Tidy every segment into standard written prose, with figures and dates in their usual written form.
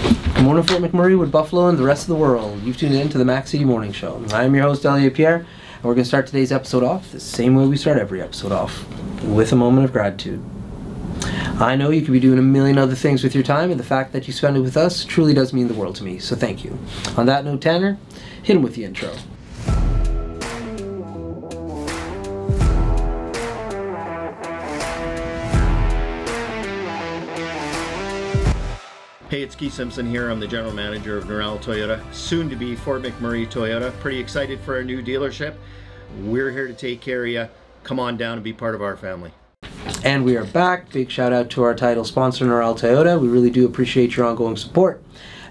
Good morning, Fort McMurray, Wood Buffalo, and the rest of the world. You've tuned in to the Max City Morning Show. I am your host, Elliot Pierre, and we're going to start today's episode off the same way we start every episode off, with a moment of gratitude. I know you could be doing a million other things with your time, and the fact that you spend it with us truly does mean the world to me, so thank you. On that note, Tanner, hit him with the intro. Hey, it's Keith Simpson here. I'm the general manager of Norel Toyota, soon to be Fort McMurray Toyota. Pretty excited for our new dealership. We're here to take care of you. Come on down and be part of our family. And we are back. Big shout out to our title sponsor, Norel Toyota. We really do appreciate your ongoing support.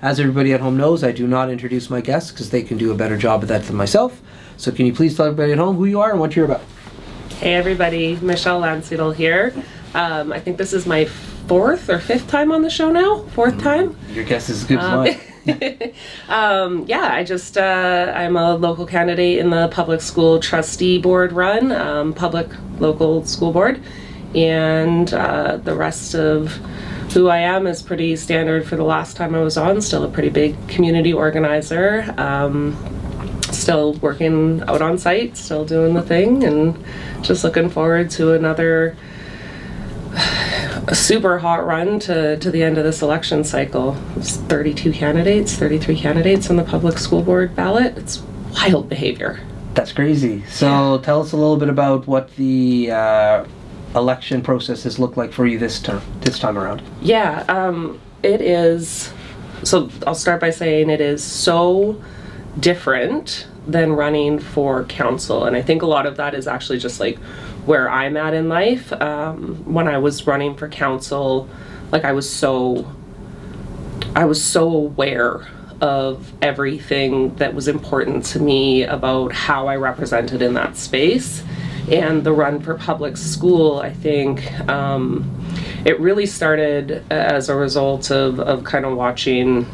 As everybody at home knows, I do not introduce my guests because they can do a better job of that than myself. So can you please tell everybody at home who you are and what you're about? Hey everybody, Michelle Lanceadle here. I think this is my fourth or fifth time on the show now. Fourth time. Your guess is as good as mine. Yeah, I'm a local candidate in the public school trustee board run, public local school board, and the rest of who I am is pretty standard for the last time I was on. Still a pretty big community organizer, still working out on site, still doing the thing, and just looking forward to another super hot run to the end of this election cycle. It's 33 candidates on the public school board ballot. It's wild behavior. That's crazy. So tell us a little bit about what the election process has looked like for you this time around. Yeah, it is. So I'll start by saying it is so different than running for council, and I think a lot of that is actually just like where I'm at in life. When I was running for council, like I was so aware of everything that was important to me about how I represented in that space. And the run for public school, I think it really started as a result of kind of watching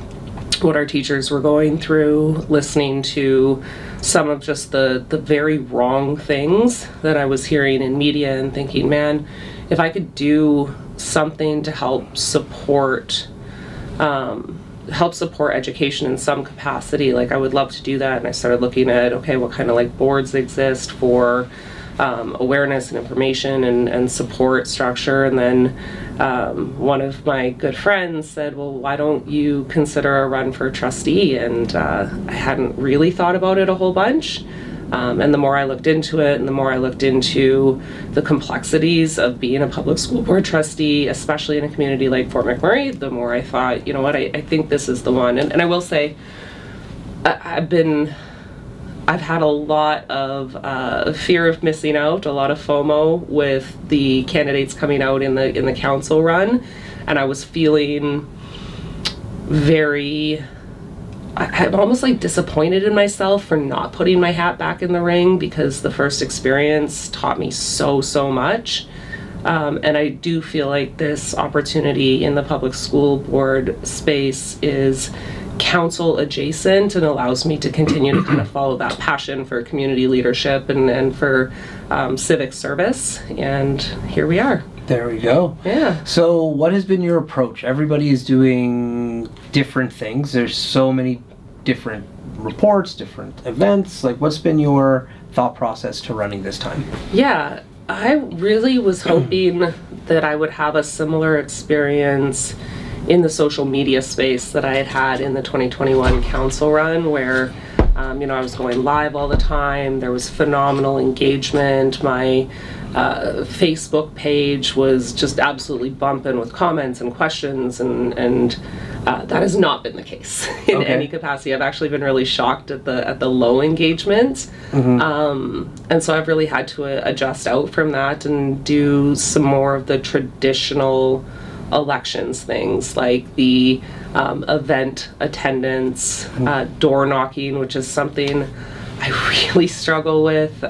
what our teachers were going through, listening to some of just the very wrong things that I was hearing in media, and thinking, man, if I could do something to help support education in some capacity, like I would love to do that. And I started looking at, okay, what kind of like boards exist for awareness and information and support structure. And then one of my good friends said, well, why don't you consider a run for trustee? And I hadn't really thought about it a whole bunch. And the more I looked into it, and the more I looked into the complexities of being a public school board trustee, especially in a community like Fort McMurray, the more I thought, you know what, I think this is the one. And I will say, I've had a lot of fear of missing out, a lot of FOMO with the candidates coming out in the council run, and I was feeling I'm almost like disappointed in myself for not putting my hat back in the ring, because the first experience taught me so much. And I do feel like this opportunity in the public school board space is council adjacent and allows me to continue to kind of follow that passion for community leadership and for civic service. And here we are. There we go. Yeah. So what has been your approach? Everybody is doing different things. There's so many different reports, different events. Like, what's been your thought process to running this time? Yeah, I really was hoping that I would have a similar experience in the social media space that I had in the 2021 council run, where I was going live all the time. There was phenomenal engagement. My Facebook page was just absolutely bumping with comments and questions, and that has not been the case in any capacity. I've actually been really shocked at the low engagement. And so I've really had to adjust out from that and do some more of the traditional elections things, like the event attendance, door knocking, which is something I really struggle with.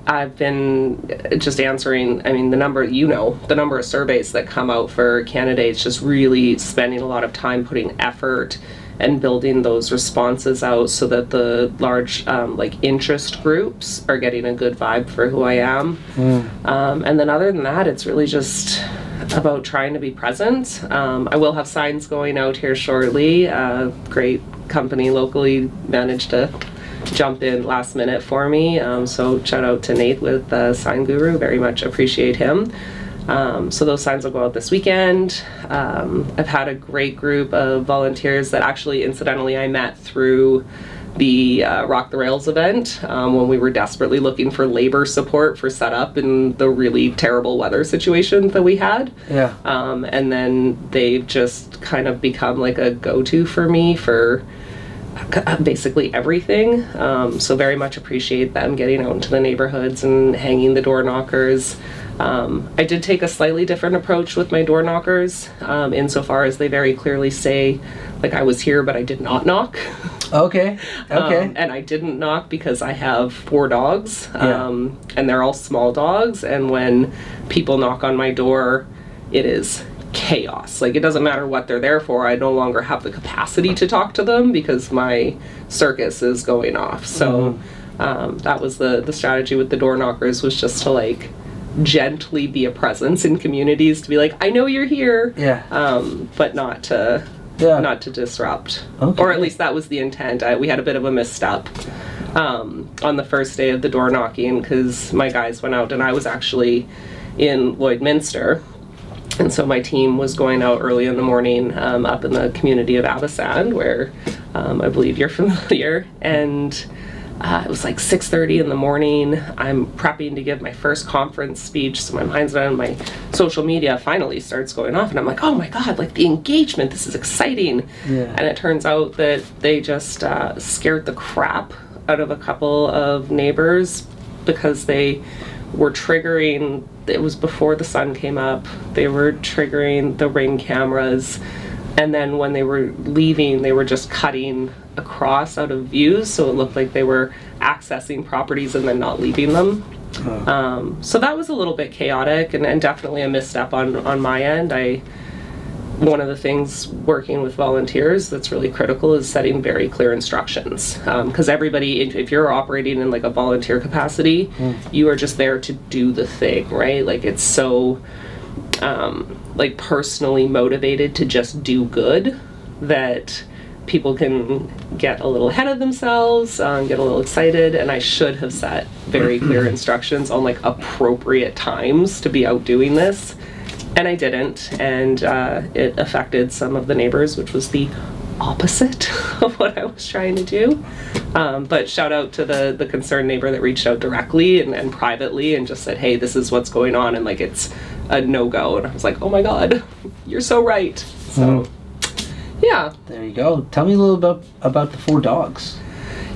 I've been just answering, the number of surveys that come out for candidates, just really spending a lot of time putting effort and building those responses out so that the large interest groups are getting a good vibe for who I am. And then other than that, it's really just about trying to be present. I will have signs going out here shortly. Great company locally managed to jump in last minute for me. So shout out to Nate with Sign Guru, very much appreciate him. So those signs will go out this weekend. I've had a great group of volunteers that actually incidentally I met through the Rock the Rails event when we were desperately looking for labor support for setup in the really terrible weather situation that we had. Yeah. And then they've just kind of become like a go-to for me for basically everything. So very much appreciate them getting out into the neighborhoods and hanging the door knockers. I did take a slightly different approach with my door knockers, insofar as they very clearly say, like, I was here, but I did not knock. Okay. Okay. And I didn't knock because I have 4 dogs, Yeah. and they're all small dogs. And when people knock on my door, it is chaos. Like, it doesn't matter what they're there for. I no longer have the capacity to talk to them because my circus is going off. So that was the strategy with the door knockers, was just to like gently be a presence in communities, to be like, I know you're here, but not to disrupt. Okay. Or at least that was the intent. We had a bit of a misstep on the first day of the door knocking because my guys went out and I was actually in Lloydminster. And so my team was going out early in the morning up in the community of Abasand, where I believe you're familiar. And it was like 6:30 in the morning. I'm prepping to give my first conference speech, so my mind's on my social media finally starts going off, and I'm like, oh my god, like the engagement, this is exciting. Yeah. And it turns out that they just scared the crap out of a couple of neighbors because they were triggering, it was before the sun came up, they were triggering the Ring cameras, and then when they were leaving, they were just cutting across out of views, so it looked like they were accessing properties and then not leaving them. So that was a little bit chaotic and definitely a misstep on my end. One of the things working with volunteers that's really critical is setting very clear instructions, because everybody, if you're operating in like a volunteer capacity, you are just there to do the thing, right? Like it's so like personally motivated to just do good that people can get a little ahead of themselves, get a little excited, and I should have set very clear instructions on like appropriate times to be out doing this. And I didn't, and it affected some of the neighbors, which was the opposite of what I was trying to do. But shout out to the concerned neighbor that reached out directly and privately and just said, hey, this is what's going on, and like it's a no-go. And I was like, oh my god, you're so right. So, yeah. There you go. Tell me a little about the 4 dogs.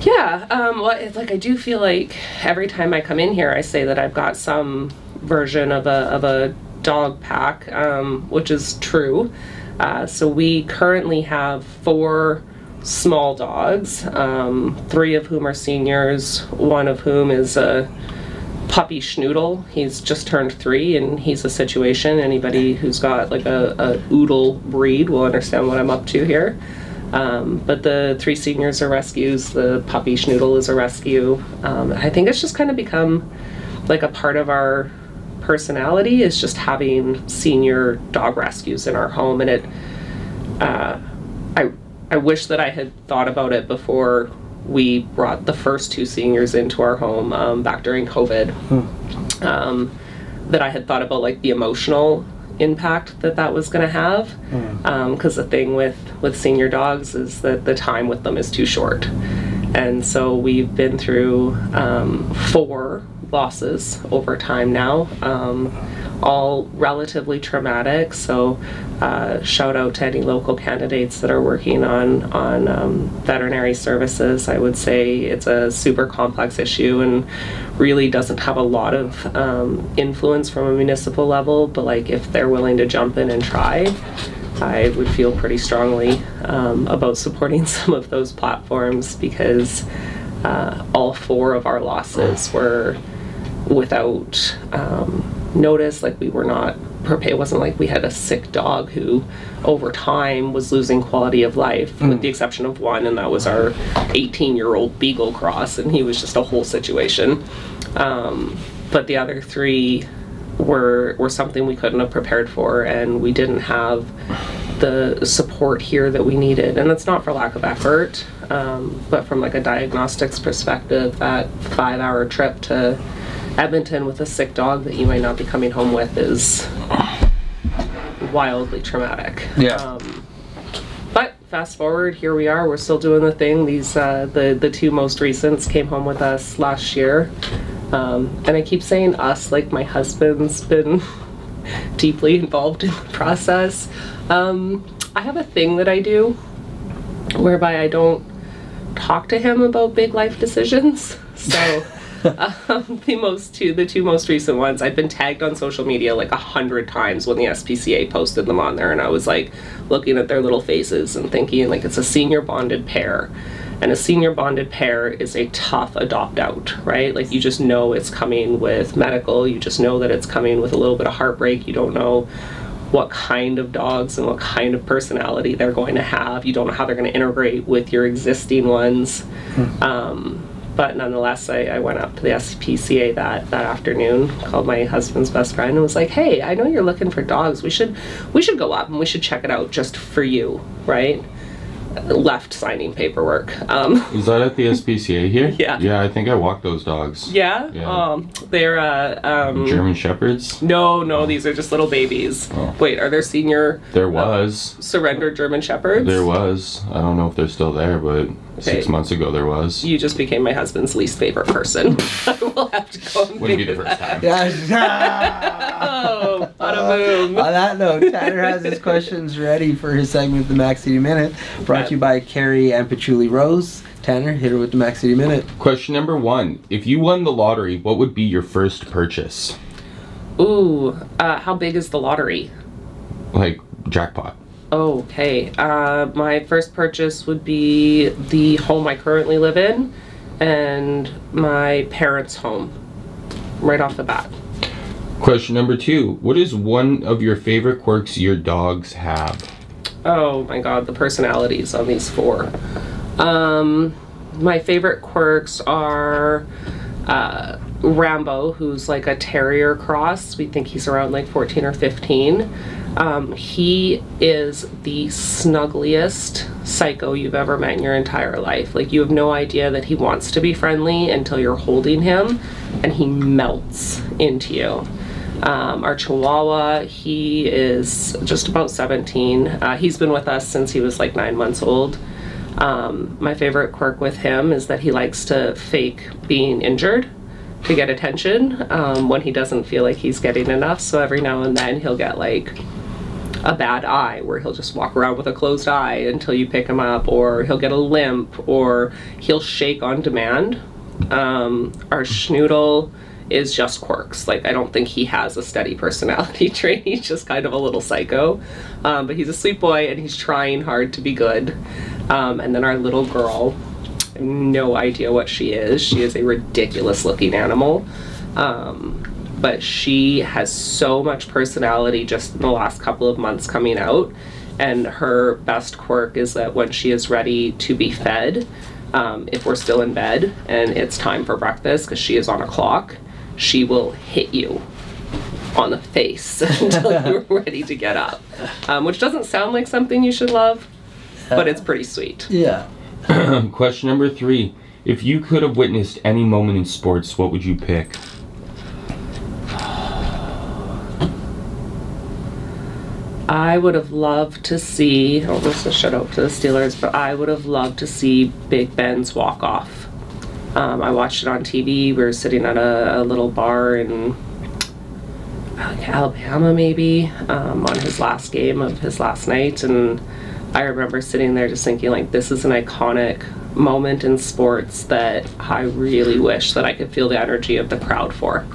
Yeah, well, it's like I do feel like every time I come in here, I say that I've got some version of a dog pack, which is true. So we currently have 4 small dogs, 3 of whom are seniors, 1 of whom is a puppy schnoodle. He's just turned 3 and he's a situation. Anybody who's got like a oodle breed will understand what I'm up to here. But the 3 seniors are rescues, the puppy schnoodle is a rescue. I think it's just kind of become like a part of our personality, is just having senior dog rescues in our home, and it I wish that I had thought about it before we brought the first 2 seniors into our home back during COVID. That I had thought about like the emotional impact that was going to have, because the thing with senior dogs is that the time with them is too short, and so we've been through 4 losses over time now, all relatively traumatic. So shout out to any local candidates that are working on veterinary services. I would say it's a super complex issue and really doesn't have a lot of influence from a municipal level, but like if they're willing to jump in and try, I would feel pretty strongly about supporting some of those platforms, because all 4 of our losses were without notice. Like we were not prepared. It wasn't like we had a sick dog who over time was losing quality of life, with the exception of 1, and that was our 18-year-old Beagle Cross, and he was just a whole situation. But the other 3 were something we couldn't have prepared for, and we didn't have the support here that we needed. And it's not for lack of effort, but from like a diagnostics perspective, that 5-hour trip to Edmonton with a sick dog that you might not be coming home with is wildly traumatic. Yeah. But fast forward, here we are. We're still doing the thing. These the two most recents came home with us last year, and I keep saying us like my husband's been deeply involved in the process. I have a thing that I do whereby I don't talk to him about big life decisions. So the two most recent ones, I've been tagged on social media like 100 times when the SPCA posted them on there, and I was like looking at their little faces and thinking like it's a senior bonded pair. And a senior bonded pair is a tough adopt out, right? Like you just know it's coming with medical, you just know that it's coming with a little bit of heartbreak, you don't know what kind of dogs and what kind of personality they're going to have, you don't know how they're going to integrate with your existing ones. But nonetheless, I went up to the SPCA that afternoon, called my husband's best friend and was like, hey, I know you're looking for dogs, we should go up and we should check it out just for you, right? Left signing paperwork. Is that at the SPCA here? Yeah. Yeah, I think I walked those dogs. Yeah? Yeah. They're German Shepherds? No, these are just little babies. Oh. Wait, are there senior There was. surrendered German Shepherds? There was. I don't know if they're still there, but Okay. 6 months ago there was. You just became my husband's least favorite person. I will have to go and Wouldn't be think the of first that. time. Oh, bada boom. On that note, Tanner has his questions ready for his segment, the Mac City Minute, brought to you by Carrie and Patchouli Rose. Tanner, hit her with the Mac City Minute. Question number 1. If you won the lottery, what would be your first purchase? Ooh, how big is the lottery? Like, jackpot. Okay, my first purchase would be the home I currently live in and my parents' home, right off the bat. Question number 2. What is one of your favorite quirks your dogs have? Oh my god, the personalities on these 4. My favorite quirks are Rambo, who's like a terrier cross. We think he's around like 14 or 15. He is the snuggliest psycho you've ever met in your entire life. Like, you have no idea that he wants to be friendly until you're holding him, and he melts into you. Our Chihuahua, he is just about 17. He's been with us since he was like 9 months old. My favorite quirk with him is that he likes to fake being injured to get attention when he doesn't feel like he's getting enough. So every now and then he'll get like a bad eye where he'll just walk around with a closed eye until you pick him up, or he'll get a limp, or he'll shake on demand. Our Schnoodle is just quirks. Like, I don't think he has a steady personality trait. He's just kind of a little psycho. But he's a sweet boy and he's trying hard to be good. And then our little girl, I have no idea what she is. She is a ridiculous looking animal. But she has so much personality just in the last couple of months coming out. And her best quirk is that when she is ready to be fed, if we're still in bed and it's time for breakfast, because she is on a clock, she will hit you on the face until you're ready to get up. Which doesn't sound like something you should love, but it's pretty sweet. Yeah. Question number 3. If you could have witnessed any moment in sports, what would you pick? I would have loved to see, this is a shout out to the Steelers, but I would have loved to see Big Ben's walk off. I watched it on TV. We were sitting at a little bar in Alabama, maybe, on his last game of his last night, and I remember sitting there just thinking, like, this is an iconic moment in sports that I really wish that I could feel the energy of the crowd for.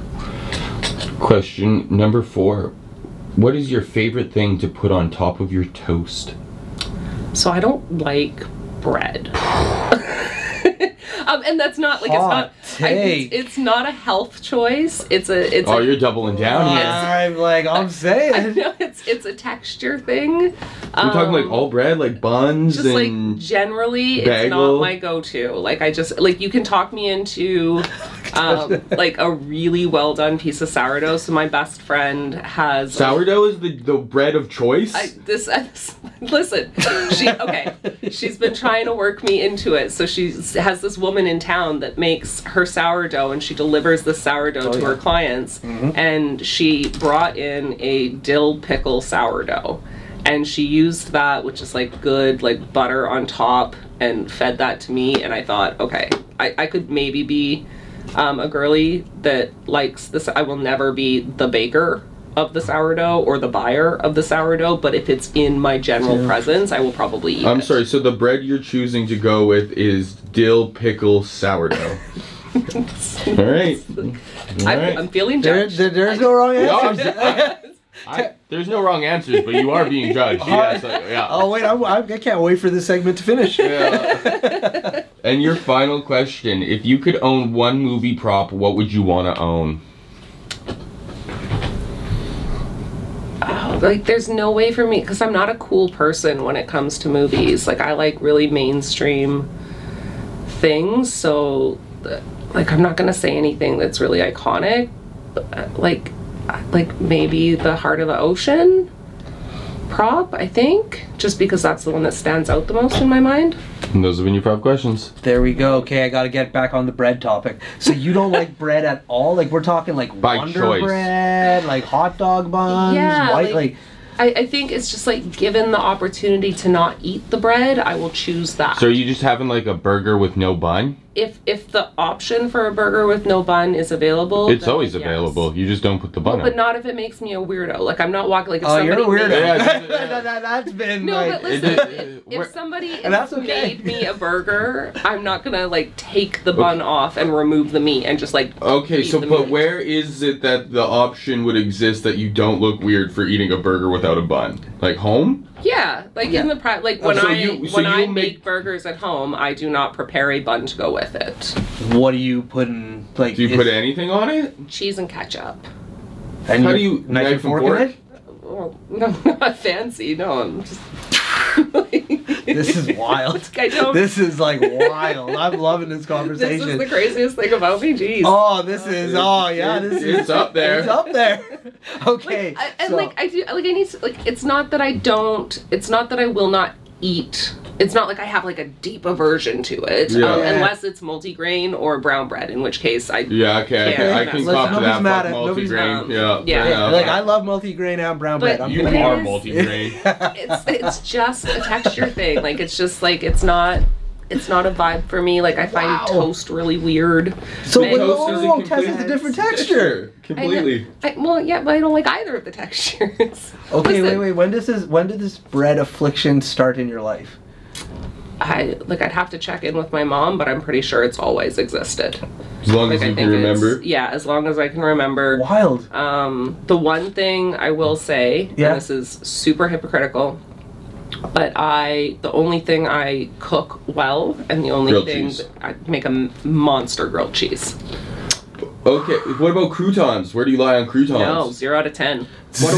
Question number 4. What is your favorite thing to put on top of your toast? So I don't like bread. And that's not like, it's not a health choice. It's You're doubling down here. I'm saying. I know, it's a texture thing. We're talking like all bread, like buns just and like generally bagel. It's not my go-to. Like, I just, like, you can talk me into like a really well done piece of sourdough. So my best friend has Sourdough is the bread of choice? listen, she's been trying to work me into it. So she has this woman in town that makes her sourdough, and she delivers the sourdough to her clients. And she brought in a dill pickle sourdough, and she used that, which is like good, like butter on top, and fed that to me. And I thought, okay, I could maybe be a girly that likes this. I will never be the baker of the sourdough or the buyer of the sourdough, but if it's in my general presence, I will probably eat it. I'm sorry, so the bread you're choosing to go with is dill pickle sourdough. All right. I'm feeling judged. There's no wrong answer. There's no wrong answers, but you are being judged. Yes, yeah. Oh wait, I can't wait for this segment to finish. Yeah. And your final question: if you could own one movie prop, what would you want to own? Oh, like there's no way for me, because I'm not a cool person when it comes to movies. Like I like really mainstream things, so like I'm not gonna say anything that's really iconic. Like maybe the Heart of the Ocean prop, I think, just because that's the one that stands out the most in my mind. And those have been your 5 questions. There we go. Okay, I gotta get back on the bread topic. So you don't like bread at all? Like we're talking like By Wonder choice. Bread, like hot dog buns, Yeah, white, like I think it's just like, given the opportunity to not eat the bread, I will choose that. So are you just having like a burger with no bun? If the option for a burger with no bun is available, It's then always yes. available. You just don't put the bun But on. not if it makes me a weirdo. Like I'm not walking like if Oh, somebody you're a weirdo. made- Yeah, That's been No, like, but listen, We're- if somebody And that's okay. made me a burger, I'm not gonna like take the bun off and remove the meat and just like Okay, eat so the but meat. where is it that the option would exist that you don't look weird for eating a burger without a bun? Like home? Yeah, like in the like when So I you make make- burgers at home, I do not prepare a bun to go with it. what do you put in? Like, Do you put anything on it? Cheese and ketchup. And How you do you knife and fork in it? Well, no, not fancy. No, I'm just. This is wild. I don't. This is like wild. I'm loving this This conversation. is the craziest thing about me. Jeez. Oh, this is. Oh, yeah. This is. It's up there. It's up there. Okay. I do like I need to like. It's not that I don't. It's not that I will not eat. It's not like I have like a deep aversion to it, Yeah. unless it's multigrain or brown bread, in which case I. Yeah, okay, Yeah, I can listen, cop to nobody's that. mad Fuck at- nobody's multigrain. mad. Yeah, Yeah. Like I love multi-grain and brown But bread. I'm You gonna- are is- multigrain. It's just a texture thing. Like it's just like it's not a vibe for me. Like I find Wow. toast really weird. So Man, when Toast is a toast is complete a different texture. Completely. well, yeah, but I don't like either of the textures. Okay, Listen, wait. When did this bread affliction start in your life? I'd have to check in with my mom, but I'm pretty sure it's always existed. As long Like as I you think can remember. it's, yeah, as long as I can remember. Wild. The one thing I will say, Yeah. and this is super hypocritical, but the only thing I cook well, and the only Grilled thing cheese. that I make a monster grilled cheese. Okay, what about croutons? Where do you lie on croutons? No, 0 out of 10.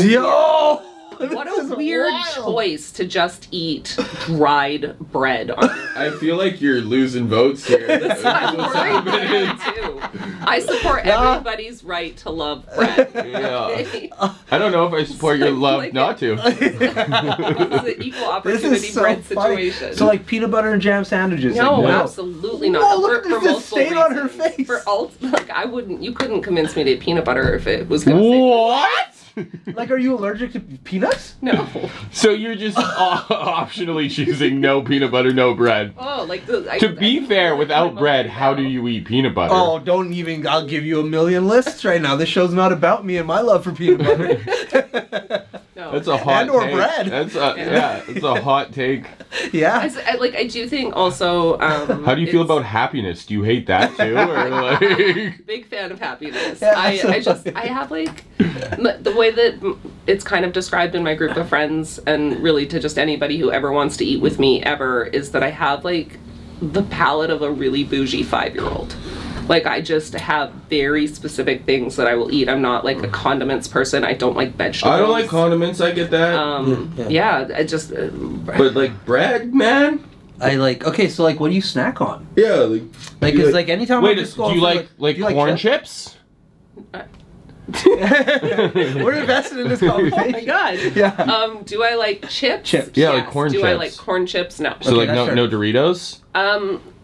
Yo! What This is a weird wild. choice to just eat dried bread on your I feel like you're losing votes here. I'm worried about it too. I support everybody's right to love bread. Yeah. I don't know if I support your love Like not to. It's an equal opportunity bread funny. situation. So like peanut butter and jam sandwiches. no, like, absolutely not. Whoa, look at this multiple stain on her reasons. face. For like you couldn't convince me to eat peanut butter if it was gonna say What? Like, are you allergic to peanuts? no. So you're just optionally choosing no peanut butter, no bread. Oh, like To be fair, without bread, how do you eat peanut butter? Oh, don't even. I'll give you a million lists right now. This show's not about me and my love for peanut butter. No. That's a hot And or take. bread. That's it's a hot take. Yeah. I do think also. How do you feel about happiness? Do you hate that too, or like? Big fan of happiness. Yeah, I have like the way that it's kind of described in my group of friends, and really to just anybody who ever wants to eat with me ever, is that I have like the palate of a really bougie 5-year-old. Like I just have very specific things that I will eat. I'm not like a condiments person. I don't like vegetables. I don't like condiments. I get that. Yeah, I just. But like bread, man. I like. Okay, so like, what do you snack on? Yeah, like. Like, it's like anytime Wait, I'm just going do you for, like do you corn chips? We're invested in this conversation. Oh my god. Yeah. Do I like chips? Chips. Yeah, Yes. like corn Do chips. I like corn chips? No. So Okay, like that's fair. no Doritos?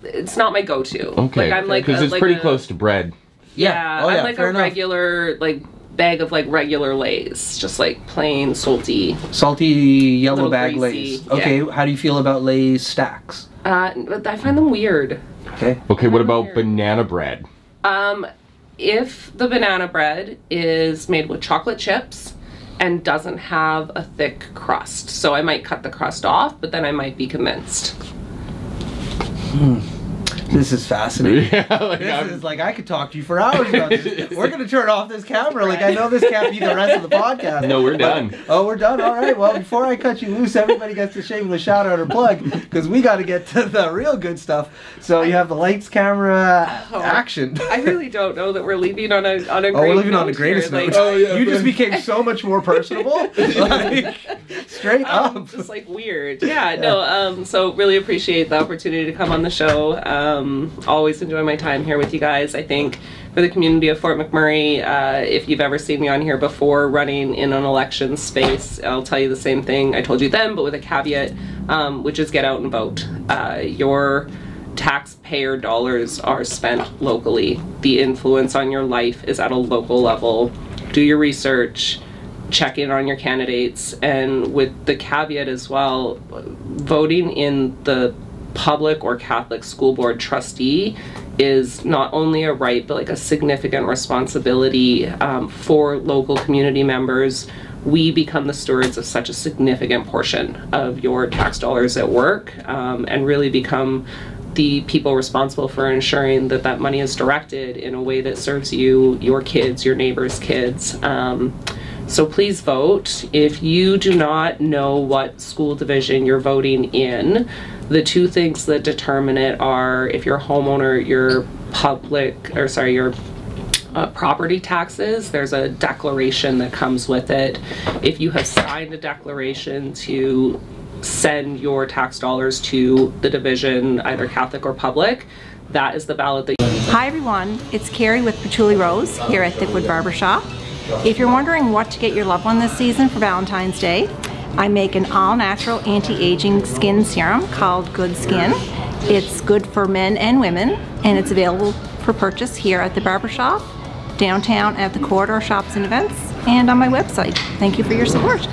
It's not my go-to. Okay. Like I'm like because it's like pretty a- close to bread. Yeah, Oh, yeah, I'm like fair a enough. regular like bag of like regular Lay's, just like plain salty. Salty yellow Little bag greasy, Lay's. Okay, how do you feel about Lay's stacks? But I find them weird. Okay. Okay, what about Weird. banana bread? If the banana bread is made with chocolate chips and doesn't have a thick crust, so I might cut the crust off, but then I might be convinced. This is fascinating. Yeah, like This is like, I could talk to you for hours about this. We're gonna turn off this camera. Like, I know this can't be the rest of the podcast. No, we're But- done. Oh, we're done. All right. Well, before I cut you loose, everybody gets a shameless shout out or plug because we got to get to the real good stuff. So you have the lights, camera, action. I really don't know that we're leaving on a Oh, great we're leaving on the note greatest here. note. Like, Oh, yeah, You just but- became so much more personable. Like, straight up. just like weird. Yeah, no, so really appreciate the opportunity to come on the show. Always enjoy my time here with you guys. I think for the community of Fort McMurray, if you've ever seen me on here before running in an election space, I'll tell you the same thing I told you then, but with a caveat, which is get out and vote. Your taxpayer dollars are spent locally. The influence on your life is at a local level. Do your research, check in on your candidates, and with the caveat as well, voting in the public or Catholic school board trustee is not only a right but like a significant responsibility for local community members. We become the stewards of such a significant portion of your tax dollars at work, and really become the people responsible for ensuring that that money is directed in a way that serves you, your kids, your neighbors' kids. So please vote. If you do not know what school division you're voting in, the two things that determine it are if you're a homeowner, your property taxes. There's a declaration that comes with it. If you have signed a declaration to send your tax dollars to the division, either Catholic or public, that is the ballot that Hi everyone, it's Carrie with Patchouli Rose here at Thickwood Barbershop. If you're wondering what to get your loved one this season for Valentine's Day, I make an all-natural anti-aging skin serum called Good Skin. It's good for men and women, and it's available for purchase here at the Barbershop, downtown at the Corridor Shops and Events, and on my website. Thank you for your support.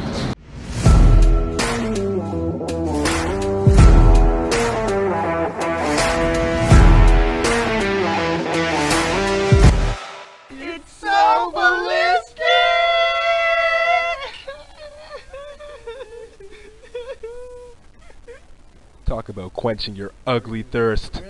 Talk about quenching your ugly thirst.